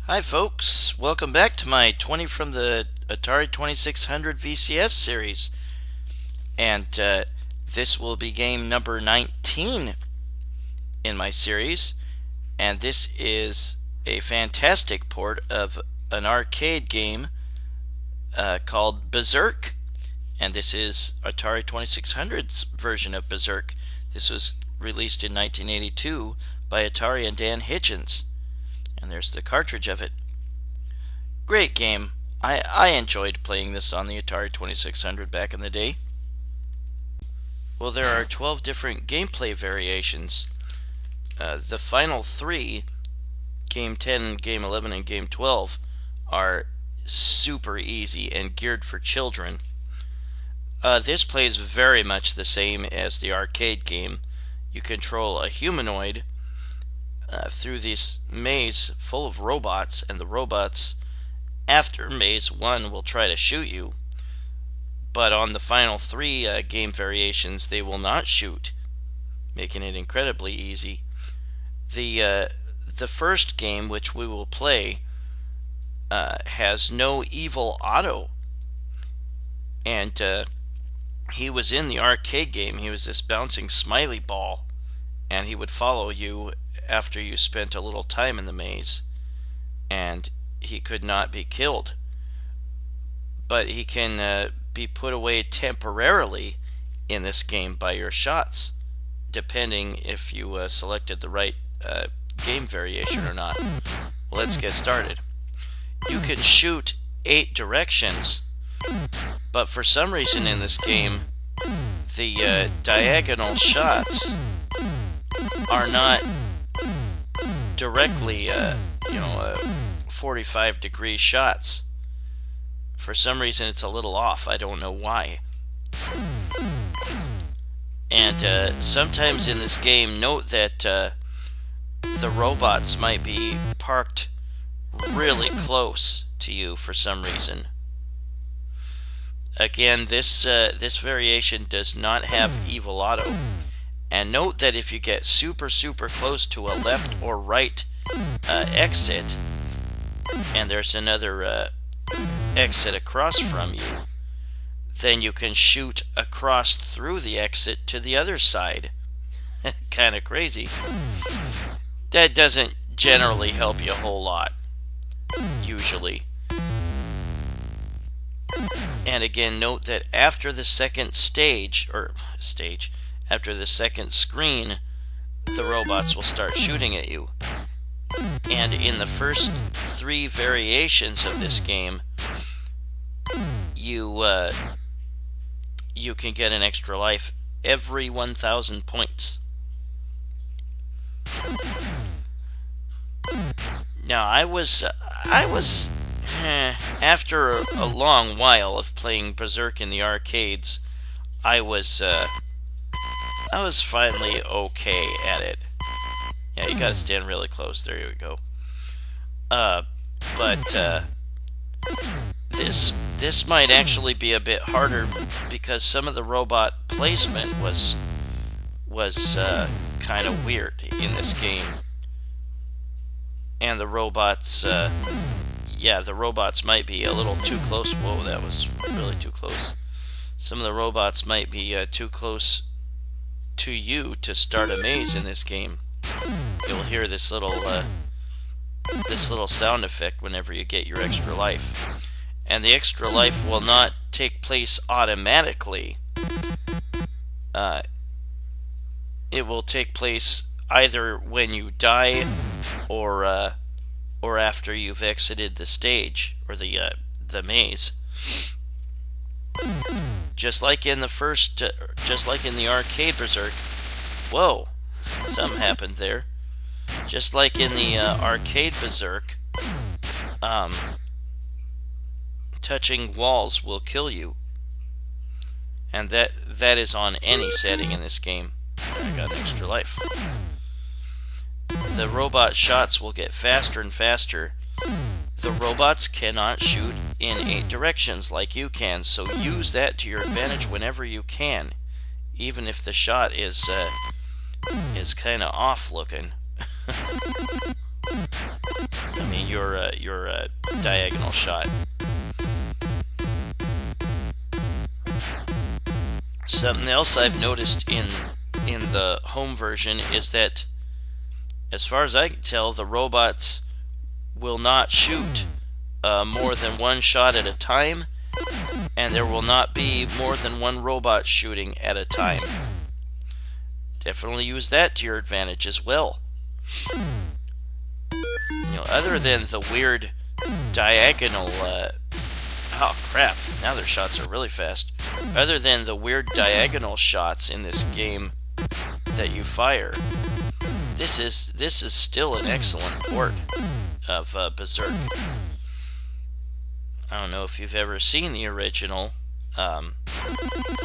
Hi folks, welcome back to my 20 from the Atari 2600 VCS series. And this will be game number 19 in my series. And this is a fantastic port of an arcade game called Berzerk. And this is Atari 2600's version of Berzerk. This was released in 1982 by Atari and Dan Hitchens. And there's the cartridge of it. Great game. I enjoyed playing this on the Atari 2600 back in the day. Well, there are 12 different gameplay variations. The final three, Game 10, Game 11, and Game 12, are super easy and geared for children. This plays very much the same as the arcade game. You control a humanoid through this maze full of robots, and the robots after maze 1 will try to shoot you, but on the final three game variations they will not shoot, making it incredibly easy. The first game, which we will play, has no Evil Otto, and he was in the arcade game. He was this bouncing smiley ball, and he would follow you after you spent a little time in the maze, and he could not be killed, but he can be put away temporarily in this game by your shots, depending if you selected the right game variation or not. Well, let's get started. You can shoot 8 directions, but for some reason in this game the diagonal shots are not directly 45-degree shots. For some reason it's a little off. I don't know why. And sometimes in this game, note that the robots might be parked really close to you for some reason. Again, this variation does not have Evil Otto. And note that if you get super close to a left or right exit, and there's another exit across from you, then you can shoot across through the exit to the other side. Kind of crazy. That doesn't generally help you a whole lot, usually. And again, note that after the second after the second screen, the robots will start shooting at you. And in the first 3 variations of this game, you can get an extra life every 1,000 points. Now, I was after a long while of playing Berzerk in the arcades, I was finally okay at it. Yeah, you gotta stand really close. There you go. But this might actually be a bit harder because some of the robot placement was kind of weird in this game, and the robots, the robots might be a little too close. Whoa, that was really too close. Some of the robots might be too close to you to start a maze in this game. You'll hear this little sound effect whenever you get your extra life. And the extra life will not take place automatically. It will take place either when you die or after you've exited the stage or the maze. Just like in the arcade Berzerk. Whoa, something happened there. Just like in the arcade Berzerk, touching walls will kill you, and that is on any setting in this game. I got an extra life. The robot shots will get faster and faster. The robots cannot shoot in 8 directions like you can, so use that to your advantage whenever you can, even if the shot is kind of off looking. I mean, your diagonal shot. Something else I've noticed in the home version is that, as far as I can tell, the robots will not shoot more than one shot at a time, and there will not be more than one robot shooting at a time. Definitely use that to your advantage as well. Other than the weird diagonal oh crap, now their shots are really fast. Other than the weird diagonal shots in this game that you fire, this is still an excellent port of Berzerk. I don't know if you've ever seen the original.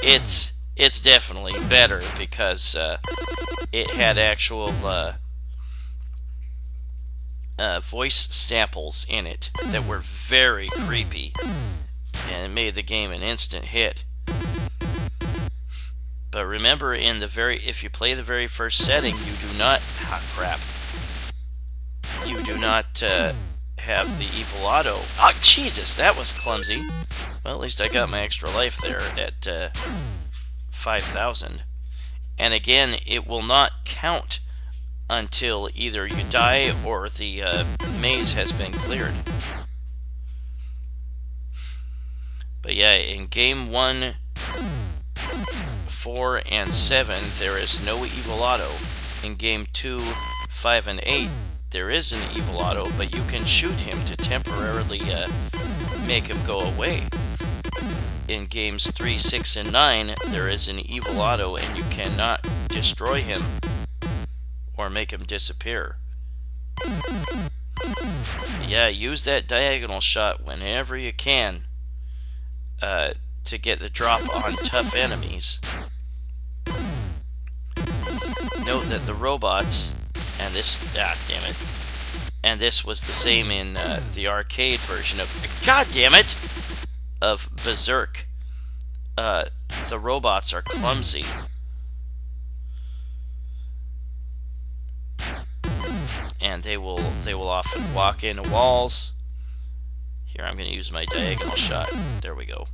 It's definitely better because it had actual voice samples in it that were very creepy, and it made the game an instant hit. But remember, if you play the very first setting, you do not you do not have the Evil Otto. Oh Jesus, that was clumsy. Well, at least I got my extra life there at 5,000. And again, it will not count until either you die or the maze has been cleared. But yeah, in game 1, 4, and 7, there is no Evil Otto. In game 2, 5, and 8, there is an Evil Otto, but you can shoot him to temporarily make him go away. In games 3, 6, and 9, there is an Evil Otto, and you cannot destroy him or make him disappear. Yeah, use that diagonal shot whenever you can to get the drop on tough enemies. Note that the robots, and this was the same in the arcade version of Berzerk. The robots are clumsy. And they will often walk into walls. Here, I'm going to use my diagonal shot. There we go.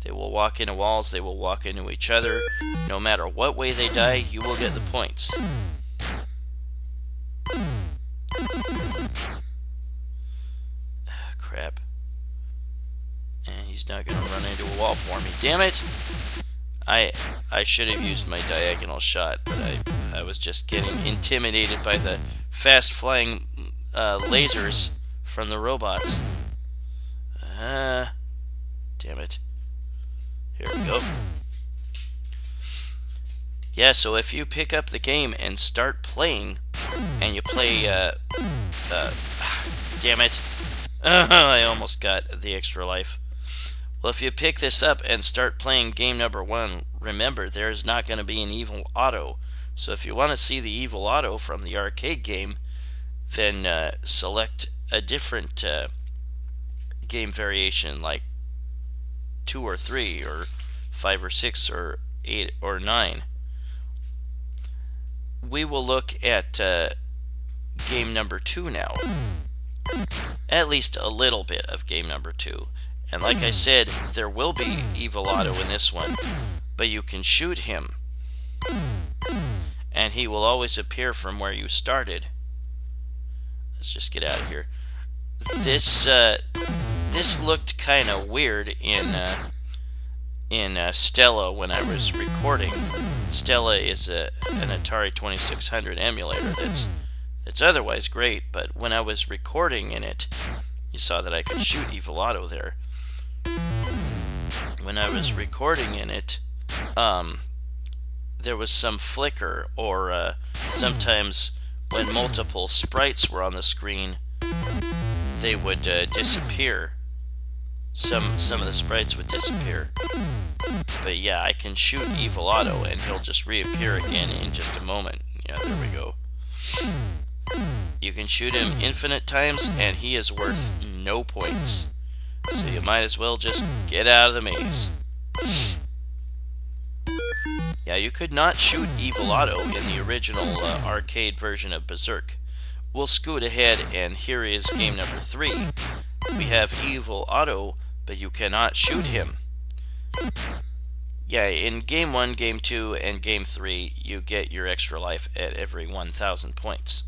They will walk into walls, they will walk into each other. No matter what way they die, you will get the points. Crap. And he's not going to run into a wall for me. Damn it! I should have used my diagonal shot, but I was just getting intimidated by the fast-flying lasers from the robots. Damn it. Here we go. Yeah, so if you pick up the game and start playing, and you play, damn it. I almost got the extra life. Well, if you pick this up and start playing game number 1, remember, there's not going to be an Evil Otto. So if you want to see the Evil Otto from the arcade game, then select a different game variation, like 2 or 3 or 5 or 6 or 8 or 9. We will look at game number 2 now. At least a little bit of game number 2. And like I said, there will be Evil Otto in this one, but you can shoot him, and he will always appear from where you started. Let's just get out of here. This looked kind of weird in Stella when I was recording. Stella is an Atari 2600 emulator that's otherwise great, but when I was recording in it, you saw that I could shoot Evil Otto there. When I was recording in it, there was some flicker, or sometimes when multiple sprites were on the screen, they would disappear. Some of the sprites would disappear. But yeah, I can shoot Evil Otto and he'll just reappear again in just a moment. Yeah, there we go. You can shoot him infinite times and he is worth no points. So you might as well just get out of the maze. Yeah, you could not shoot Evil Otto in the original arcade version of Berzerk. we'll scoot ahead, and here is game number 3. We have Evil Otto, but you cannot shoot him. Yeah, in game 1, game 2, and game 3, you get your extra life at every 1,000 points,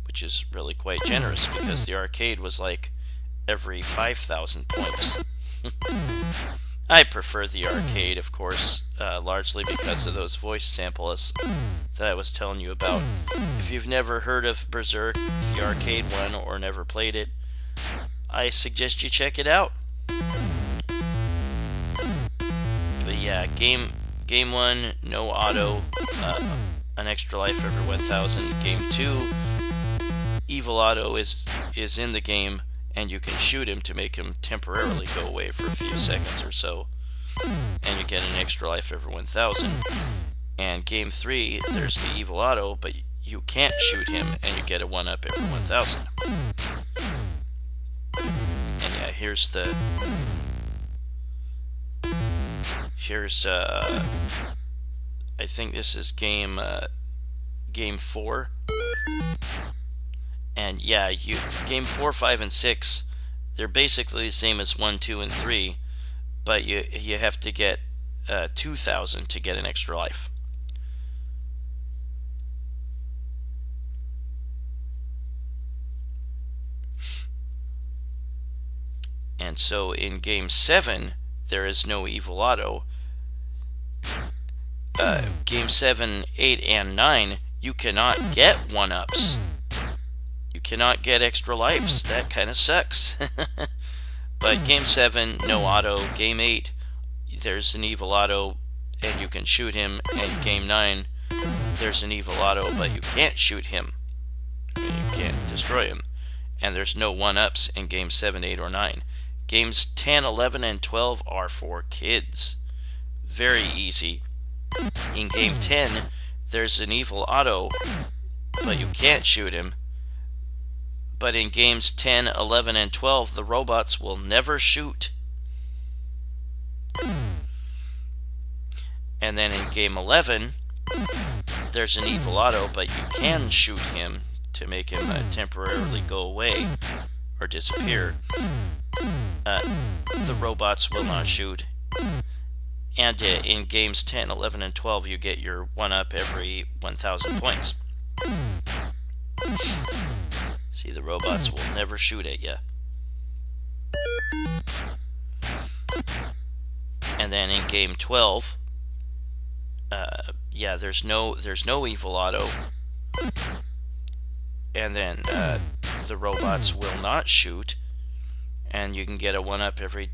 which is really quite generous because the arcade was like every 5,000 points. I prefer the arcade, of course, largely because of those voice samples that I was telling you about. If you've never heard of Berzerk, the arcade one, or never played it, I suggest you check it out. But yeah, game 1, no auto, an extra life every 1,000. Game 2, Evil Otto is in the game, and you can shoot him to make him temporarily go away for a few seconds or so, and you get an extra life every 1,000. And game 3, there's the Evil Otto, but you can't shoot him, and you get a 1-up every 1,000. And yeah, here's I think this is game 4. And yeah, game 4, 5, and 6, they're basically the same as 1, 2, and 3, but you have to get 2,000 to get an extra life. And so in game 7, there is no Evil Otto. Game 7, 8, and 9, you cannot get 1-ups. You cannot get extra lives. That kind of sucks. But game 7, no auto. Game 8, there's an Evil Otto, and you can shoot him. And game 9, there's an Evil Otto, but you can't shoot him. And you can't destroy him. And there's no 1-ups in game 7, 8, or 9. Games 10, 11, and 12 are for kids. Very easy. In game 10, there's an Evil Otto, but you can't shoot him. But in games 10, 11, and 12, the robots will never shoot. And then in game 11, there's an Evil Otto, but you can shoot him to make him temporarily go away or disappear. The robots will not shoot. And in games 10, 11, and 12, you get your 1-up every 1,000 points. See, the robots will never shoot at you. And then in game 12, yeah, there's no Evil Otto. And then the robots will not shoot, and you can get a 1-up every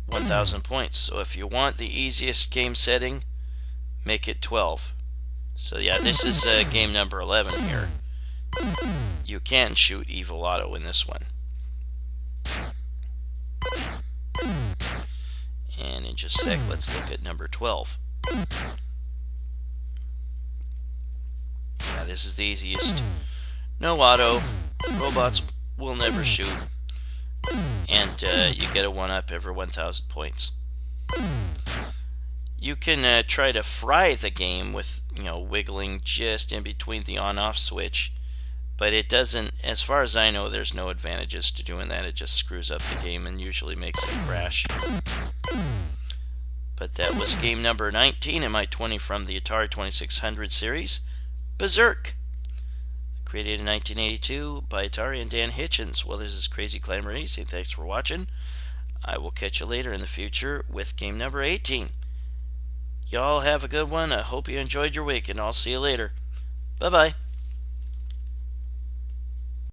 1,000 points. So if you want the easiest game setting, make it 12. So yeah, this is game number 11 here. You can shoot Evil Otto in this one. And in just a sec, let's look at number 12. Yeah, this is the easiest. No auto, robots will never shoot, and you get a 1-up every 1,000 points. You can try to fry the game with, wiggling just in between the on-off switch, but it doesn't, as far as I know, there's no advantages to doing that. It just screws up the game and usually makes it crash. But that was game number 19 in my 20 from the Atari 2600 series, Berzerk. Created in 1982 by Atari and Dan Hitchens. Well, this is Crazy Climber Easy. Thanks for watching. I will catch you later in the future with game number 18. Y'all have a good one. I hope you enjoyed your week, and I'll see you later. Bye-bye.